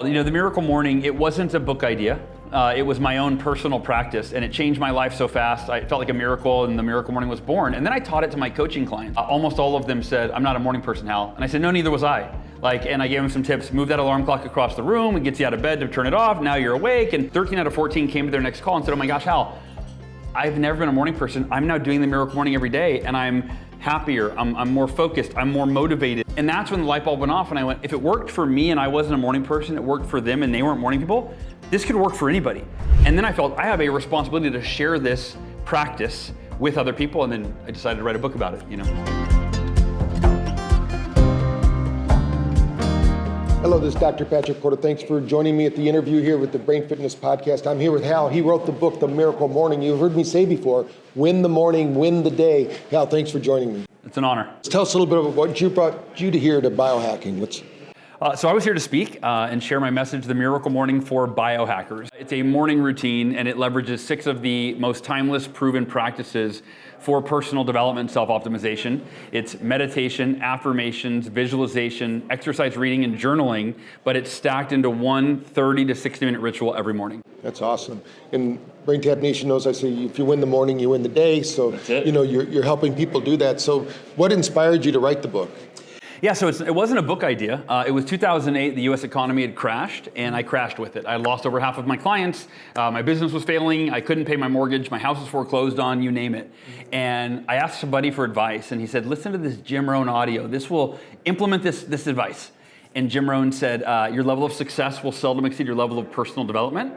You know, the Miracle Morning, it wasn't a book idea. It was my own personal practice, and it changed my life so fast. I felt like a miracle, and the Miracle Morning was born. And then I taught it to my coaching clients. Almost all of them said, "I'm not a morning person, Hal." And I said, "No, neither was I." And I gave them some tips. Move that alarm clock across the room. It gets you out of bed to turn it off. Now you're awake. And 13 out of 14 came to their next call and said, "Oh my gosh, Hal, I've never been a morning person. I'm now doing the Miracle Morning every day, and I'm happier, I'm more focused, I'm more motivated." And that's when the light bulb went off, and I went, if it worked for me and I wasn't a morning person, it worked for them and they weren't morning people, this could work for anybody. And then I felt I have a responsibility to share this practice with other people, and then I decided to write a book about it, you know. Hello, this is Dr. Patrick Porter. Thanks for joining me at the interview here with the Brain Fitness Podcast. I'm here with Hal. He wrote the book, The Miracle Morning. You've heard me say before, win the morning, win the day. Hal, thanks for joining me. It's an honor. Tell us a little bit about what brought you to here to biohacking. So I was here to speak and share my message, The Miracle Morning for Biohackers. It's a morning routine, and it leverages 6 of the most timeless, proven practices for personal development, self-optimization. It's meditation, affirmations, visualization, exercise reading, and journaling, but it's stacked into one 30 to 60-minute ritual every morning. That's awesome. And BrainTap Nation knows I say if you win the morning, you win the day. So, you know, you're helping people do that. So what inspired you to write the book? Yeah, so it wasn't a book idea. It was 2008, the US economy had crashed, and I crashed with it. I lost over half of my clients, my business was failing, I couldn't pay my mortgage, my house was foreclosed on, you name it. And I asked somebody for advice, and he said, listen to this Jim Rohn audio, implement this advice. And Jim Rohn said, your level of success will seldom exceed your level of personal development.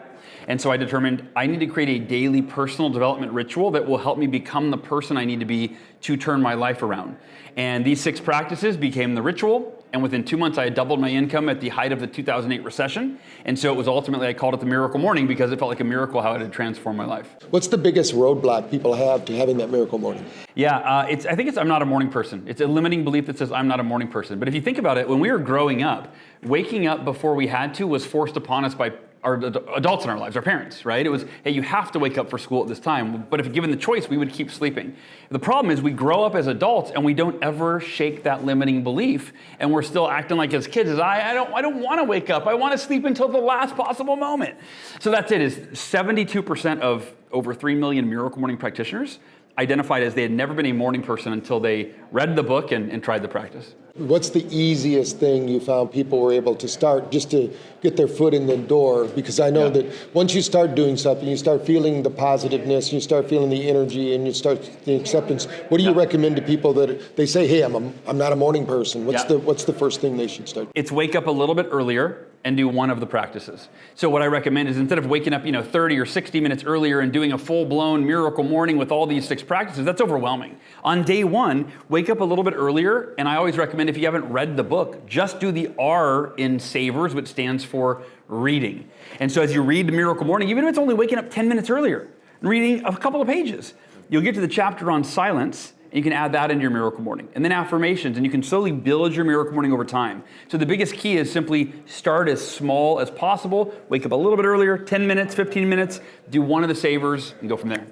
And so I determined I need to create a daily personal development ritual that will help me become the person I need to be to turn my life around. And these 6 practices became the ritual. And within 2 months, I had doubled my income at the height of the 2008 recession. And so it was ultimately, I called it the Miracle Morning because it felt like a miracle how it had transformed my life. What's the biggest roadblock people have to having that miracle morning? Yeah, I think it's I'm not a morning person. It's a limiting belief that says I'm not a morning person. But if you think about it, when we were growing up, waking up before we had to was forced upon us by our adults in our lives, our parents, right? It was, hey, you have to wake up for school at this time. But if given the choice, we would keep sleeping. The problem is we grow up as adults and we don't ever shake that limiting belief, and we're still acting like as kids, I don't want to wake up. I want to sleep until the last possible moment. So that's it, is 72% of over 3 million Miracle Morning practitioners identified as they had never been a morning person until they read the book and tried the practice. What's the easiest thing you found people were able to start just to get their foot in the door? Because I know that once you start doing something, you start feeling the positiveness, you start feeling the energy, and you start the acceptance. What do you recommend to people that they say, hey, I'm not a morning person? What's the first thing they should start? It's wake up a little bit earlier and do one of the practices. So what I recommend is instead of waking up 30 or 60 minutes earlier and doing a full-blown Miracle Morning with all these 6 practices, that's overwhelming. On day 1, wake up a little bit earlier, and I always recommend if you haven't read the book, just do the R in S.A.V.E.R.S, which stands for reading. And so as you read the Miracle Morning, even if it's only waking up 10 minutes earlier, and reading a couple of pages, you'll get to the chapter on silence, and you can add that into your Miracle Morning. And then affirmations, and you can slowly build your Miracle Morning over time. So the biggest key is simply start as small as possible, wake up a little bit earlier, 10 minutes, 15 minutes, do one of the S.A.V.E.R.S, and go from there.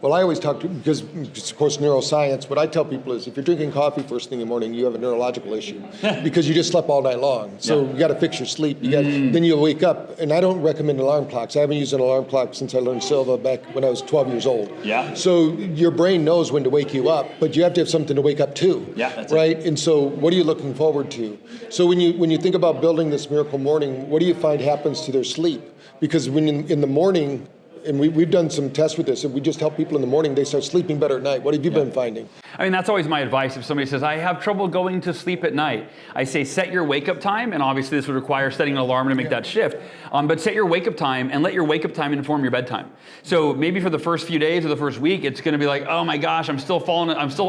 Well, I always talk to, because of course neuroscience, what I tell people is if you're drinking coffee first thing in the morning, you have a neurological issue because you just slept all night long. So you got to fix your sleep. Then you'll wake up, and I don't recommend alarm clocks. I haven't used an alarm clock since I learned S.A.V.E.R.S back when I was 12 years old. Yeah. So your brain knows when to wake you up, but you have to have something to wake up to. Yeah, that's right? it. And so what are you looking forward to? So when you think about building this Miracle Morning, what do you find happens to their sleep? Because when in the morning, and we've done some tests with this, and we just help people in the morning, they start sleeping better at night. What have you been finding? I mean, that's always my advice. If somebody says, I have trouble going to sleep at night, I say set your wake-up time, and obviously this would require setting an alarm to make that shift, but set your wake-up time and let your wake-up time inform your bedtime. So maybe for the first few days or the first week, it's gonna be like, oh my gosh, I'm still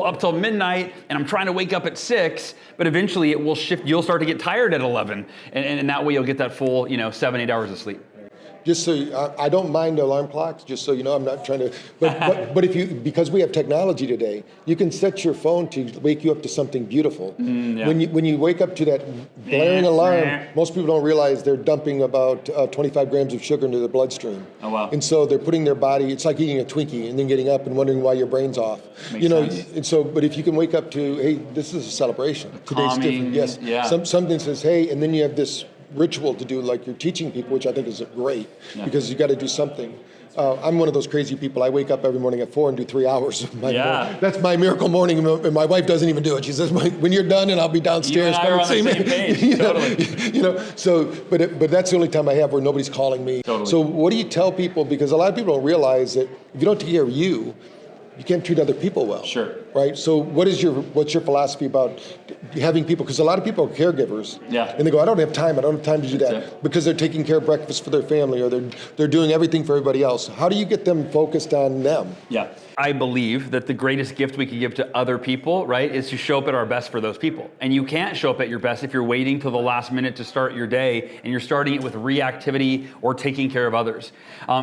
up till midnight, and I'm trying to wake up at 6, but eventually it will shift, you'll start to get tired at 11, and that way you'll get that full 7-8 hours of sleep. Just so I don't mind alarm clocks, just so you know, I'm not trying to, but because we have technology today, you can set your phone to wake you up to something beautiful. When you wake up to that blaring alarm, most people don't realize they're dumping about 25 grams of sugar into their bloodstream. Oh, wow. And so they're putting their body, it's like eating a Twinkie and then getting up and wondering why your brain's off. Makes sense. And so, but if you can wake up to, hey, this is a celebration. Today's Calming, different. Yes. Yeah. Something says, hey, and then you have this ritual to do, like you're teaching people, which I think is great, because you got to do something. I'm one of those crazy people. I wake up every morning at 4 and do 3 hours. That's my miracle morning, and my wife doesn't even do it. She says, "When you're done, and I'll be downstairs." You and I are on the same page. Totally. So, but that's the only time I have where nobody's calling me. Totally. So, what do you tell people? Because a lot of people don't realize that if you don't take care of you, you can't treat other people well. Sure. Right? So what's your philosophy about having people, because a lot of people are caregivers. Yeah. And they go, I don't have time to do that. Because they're taking care of breakfast for their family, or they're doing everything for everybody else. How do you get them focused on them? Yeah. I believe that the greatest gift we can give to other people, right, is to show up at our best for those people. And you can't show up at your best if you're waiting till the last minute to start your day and you're starting it with reactivity or taking care of others.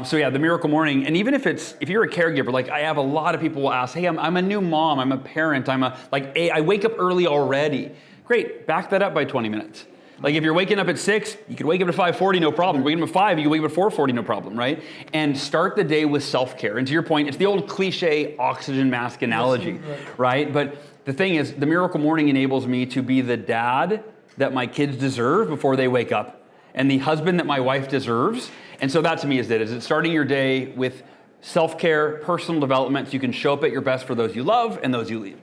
So yeah, the miracle morning, and even if you're a caregiver, like I have a lot of people will ask, hey, I'm a new mom, I'm a parent, I wake up early already. Great, back that up by 20 minutes. Like if you're waking up at 6, you could wake up at 5:40, no problem. Waking up at 5, you can wake up at 4:40, no problem, right? And start the day with self-care. And to your point, it's the old cliche oxygen mask analogy, right? But the thing is, the miracle morning enables me to be the dad that my kids deserve before they wake up, and the husband that my wife deserves. And so that to me is it's starting your day with self-care, personal development, so you can show up at your best for those you love and those you lead.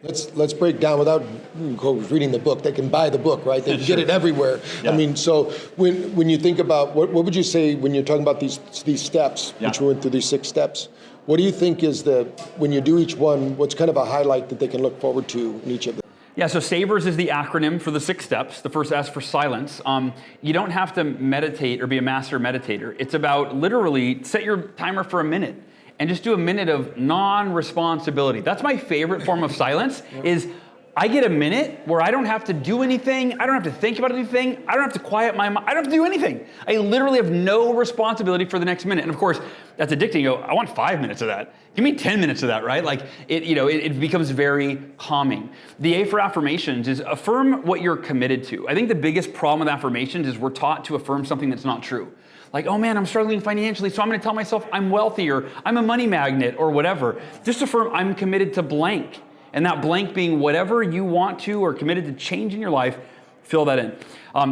Let's break down without reading the book. They can buy the book, right? They can get it everywhere. Yeah. I mean, so when you think about what would you say when you're talking about these steps, which we went through these 6 steps? What do you think is when you do each one, what's kind of a highlight that they can look forward to in each of them? Yeah, so S.A.V.E.R.S is the acronym for the 6 steps. The first S for silence. You don't have to meditate or be a master meditator. It's about literally set your timer for a minute and just do a minute of non-responsibility. That's my favorite form of silence, is I get a minute where I don't have to do anything, I don't have to think about anything, I don't have to quiet my mind, I don't have to do anything. I literally have no responsibility for the next minute. And of course, that's addicting. You go, I want 5 minutes of that. Give me 10 minutes of that, right? Like it becomes very calming. The A for affirmations is affirm what you're committed to. I think the biggest problem with affirmations is we're taught to affirm something that's not true. Like, oh man, I'm struggling financially, so I'm gonna tell myself I'm wealthy, or I'm a money magnet, or whatever. Just affirm I'm committed to blank. And that blank being whatever you want to or committed to change in your life, fill that in.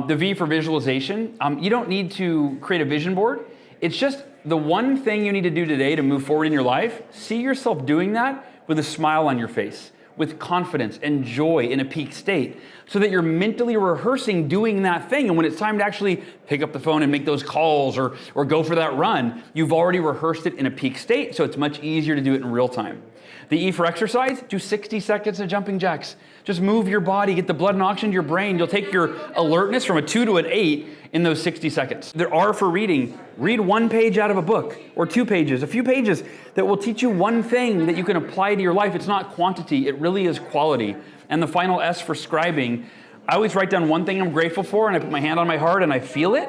The V for visualization, you don't need to create a vision board. It's just the one thing you need to do today to move forward in your life. See yourself doing that with a smile on your face, with confidence and joy in a peak state, so that you're mentally rehearsing doing that thing. And when it's time to actually pick up the phone and make those calls or go for that run, you've already rehearsed it in a peak state, so it's much easier to do it in real time. The E for exercise, do 60 seconds of jumping jacks. Just move your body, get the blood and oxygen to your brain. You'll take your alertness from a 2 to an 8 in those 60 seconds. There are for reading. Read 1 page out of a book, or 2 pages, a few pages that will teach you one thing that you can apply to your life. It's not quantity, it really is quality. And the final S for scribing, I always write down one thing I'm grateful for, and I put my hand on my heart and I feel it.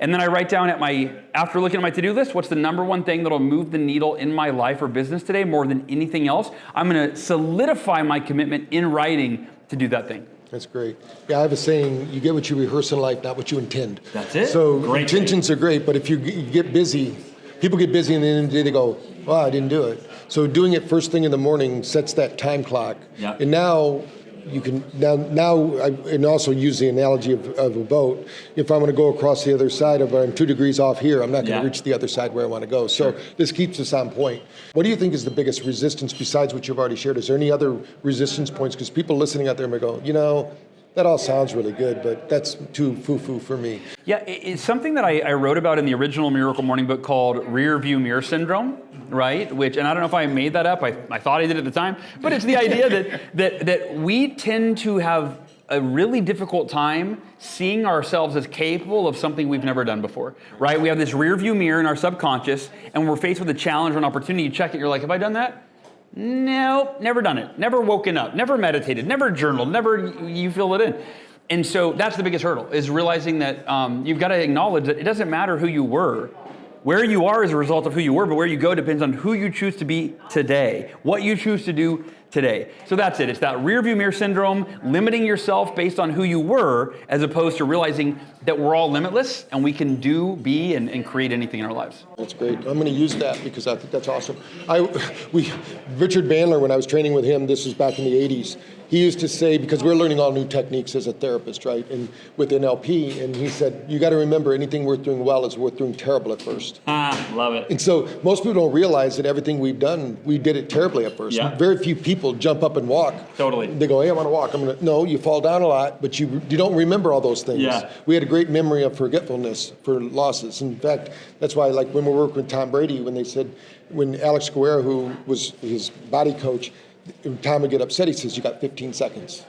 And then I write down after looking at my to-do list, what's the number one thing that'll move the needle in my life or business today more than anything else? I'm gonna solidify my commitment in writing to do that thing. That's great. Yeah, I have a saying, you get what you rehearse in life, not what you intend. That's it. So great intentions are great, but if you get busy, people get busy and at the end of the day they go, well, I didn't do it. So doing it first thing in the morning sets that time clock. Yeah. And now you can, and also use the analogy of a boat. If I'm going to go across the other side I'm 2 degrees off here, I'm not going to reach the other side where I want to go. So this keeps us on point. What do you think is the biggest resistance besides what you've already shared? Is there any other resistance points? Because people listening out there may go, that all sounds really good, but that's too foo-foo for me. Yeah, it's something that I wrote about in the original Miracle Morning book called Rear View Mirror Syndrome, right? And I don't know if I made that up. I thought I did at the time, but it's the idea that we tend to have a really difficult time seeing ourselves as capable of something we've never done before, right? We have this rear view mirror in our subconscious, and we're faced with a challenge or an opportunity. You check it, you're like, have I done that? No, never done it. Never woken up, never meditated, never journaled, never you fill it in. And so that's the biggest hurdle, is realizing that you've got to acknowledge that it doesn't matter who you were. Where you are is a result of who you were, but where you go depends on who you choose to be today, what you choose to do today. So that's it. It's that rear view mirror syndrome, limiting yourself based on who you were, as opposed to realizing that we're all limitless and we can do, be, and create anything in our lives. That's great. I'm going to use that because I think that's awesome. Richard Bandler, when I was training with him, this was back in the 80s, he used to say, because we're learning all new techniques as a therapist, right? And with NLP, and he said, you got to remember anything worth doing well is worth doing terrible at first. Love it. And so most people don't realize that everything we've done, we did it terribly at first. Yeah. Very few people jump up and walk. Totally. They go, hey, I want to walk. No, you fall down a lot, but you don't remember all those things. Yeah. We had a great memory of forgetfulness for losses. In fact, that's why, like when we worked with Tom Brady, when they said, when Alex Guerrero, who was his body coach, when Tom would get upset, he says, you got 15 seconds.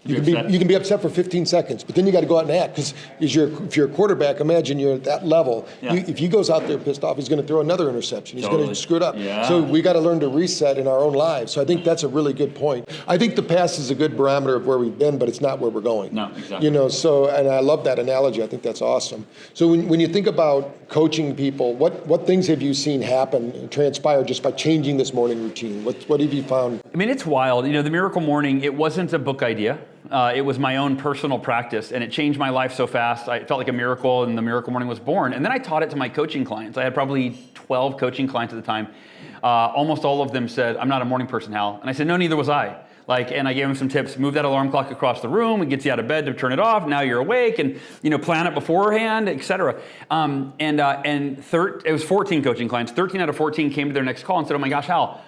You can be upset for 15 seconds, but then you got to go out and act, because if you're a quarterback, imagine you're at that level. Yeah. If he goes out there pissed off, he's going to throw another interception. He's going to screw it up. Yeah. So we got to learn to reset in our own lives. So I think that's a really good point. I think the past is a good barometer of where we've been, but it's not where we're going. No, exactly. And I love that analogy. I think that's awesome. So when you think about coaching people, what things have you seen happen and transpire just by changing this morning routine? What have you found? I mean, it's wild. The Miracle Morning, it wasn't a book idea. It was my own personal practice, and it changed my life so fast. I felt like a miracle, and the Miracle Morning was born. And then I taught it to my coaching clients. I had probably 12 coaching clients at the time. Almost all of them said, I'm not a morning person, Hal. And I said, no, neither was I. And I gave them some tips. Move that alarm clock across the room. It gets you out of bed to turn it off. Now you're awake, and plan it beforehand, etc. It was 14 coaching clients. 13 out of 14 came to their next call and said, oh my gosh, Hal,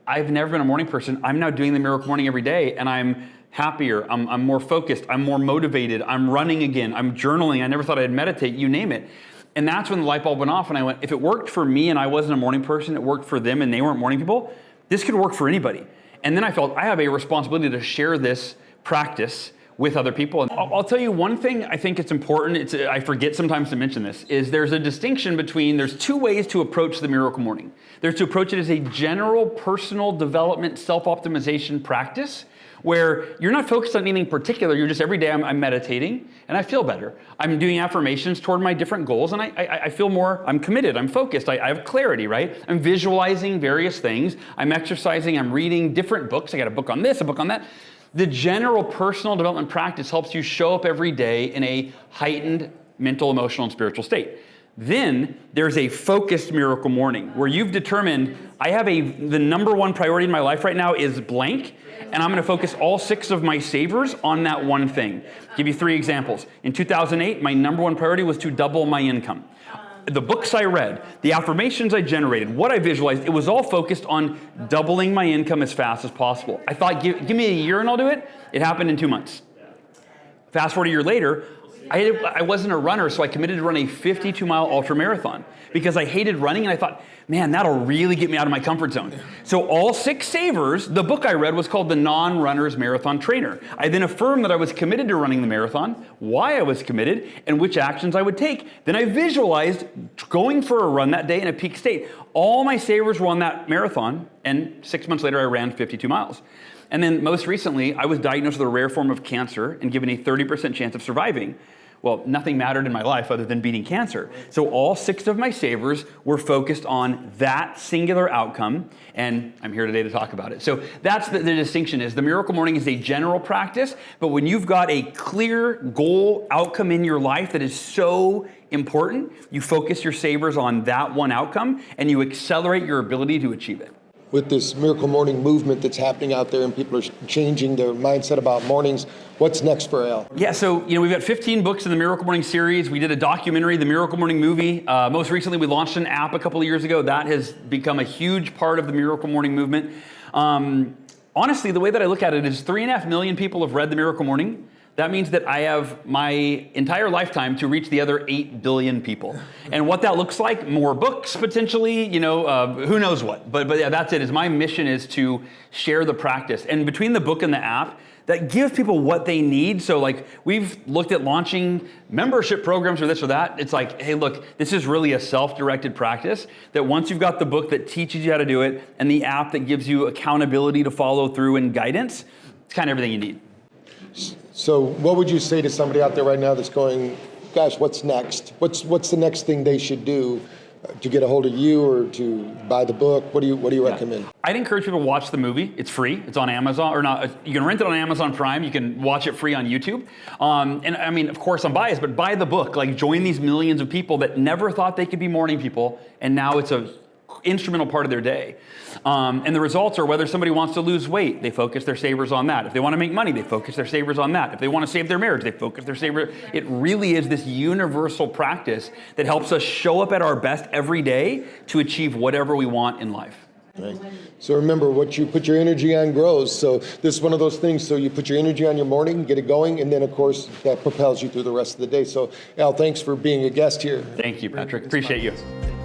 I've never been a morning person. I'm now doing the Miracle Morning every day, and I'm happier, I'm more focused, I'm more motivated, I'm running again, I'm journaling, I never thought I'd meditate, you name it. And that's when the light bulb went off, and I went, if it worked for me and I wasn't a morning person, it worked for them and they weren't morning people, this could work for anybody. And then I felt I have a responsibility to share this practice with other people. And I'll tell you one thing I think it's important, I forget sometimes to mention this, is there's a distinction between, there's two ways to approach the Miracle Morning. There's to approach it as a general personal development, self-optimization practice, where you're not focused on anything particular, you're just every day I'm meditating and I feel better. I'm doing affirmations toward my different goals, and I feel more, I'm committed, I'm focused, I have clarity, right? I'm visualizing various things, I'm exercising, I'm reading different books, I got a book on this, a book on that. The general personal development practice helps you show up every day in a heightened mental, emotional, and spiritual state. Then there's a focused Miracle Morning where you've determined, I have the number one priority in my life right now is blank, and I'm going to focus all 6 of my savers on that one thing. I'll give you 3 examples. In 2008, my number one priority was to double my income. The books I read, the affirmations I generated, what I visualized, it was all focused on doubling my income as fast as possible. I thought, give me a year and I'll do it. It happened in 2 months. Fast forward a year later, I wasn't a runner, so I committed to run a 52-mile ultra marathon because I hated running, and I thought, man, that'll really get me out of my comfort zone. So all 6 savers, the book I read was called The Non-Runner's Marathon Trainer. I then affirmed that I was committed to running the marathon, why I was committed, and which actions I would take. Then I visualized going for a run that day in a peak state. All my savers were on that marathon, and 6 months later I ran 52 miles. And then most recently, I was diagnosed with a rare form of cancer and given a 30% chance of surviving. Well, nothing mattered in my life other than beating cancer. So all 6 of my savers were focused on that singular outcome, and I'm here today to talk about it. So that's the distinction is the Miracle Morning is a general practice, but when you've got a clear goal outcome in your life that is so important, you focus your savers on that one outcome, and you accelerate your ability to achieve it. With this Miracle Morning movement that's happening out there and people are changing their mindset about mornings, what's next for Al? Yeah, so we've got 15 books in the Miracle Morning series. We did a documentary, the Miracle Morning movie. Most recently, we launched an app a couple of years ago. That has become a huge part of the Miracle Morning movement. Honestly, the way that I look at it is 3.5 million people have read the Miracle Morning. That means that I have my entire lifetime to reach the other 8 billion people. And what that looks like, more books potentially, who knows what. But yeah, that's it. My mission is to share the practice. And between the book and the app, that gives people what they need. So we've looked at launching membership programs or this or that. It's like, hey, look, this is really a self-directed practice that once you've got the book that teaches you how to do it and the app that gives you accountability to follow through and guidance, it's kind of everything you need. So what would you say to somebody out there right now that's going, gosh, what's next? What's the next thing they should do to get a hold of you or to buy the book? What do you recommend? I'd encourage people to watch the movie. It's free. It's on Amazon, or not. You can rent it on Amazon Prime. You can watch it free on YouTube. And I mean, of course, I'm biased, but buy the book. Join these millions of people that never thought they could be morning people, and now it's a instrumental part of their day. And the results are whether somebody wants to lose weight, they focus their S.A.V.E.R.S on that. If they want to make money, they focus their S.A.V.E.R.S on that. If they want to save their marriage, they focus their S.A.V.E.R.S. It really is this universal practice that helps us show up at our best every day to achieve whatever we want in life. Right. So remember, what you put your energy on grows. So this is one of those things. So you put your energy on your morning, get it going, and then of course that propels you through the rest of the day. So Al, thanks for being a guest here. Thank you, Patrick. Appreciate you.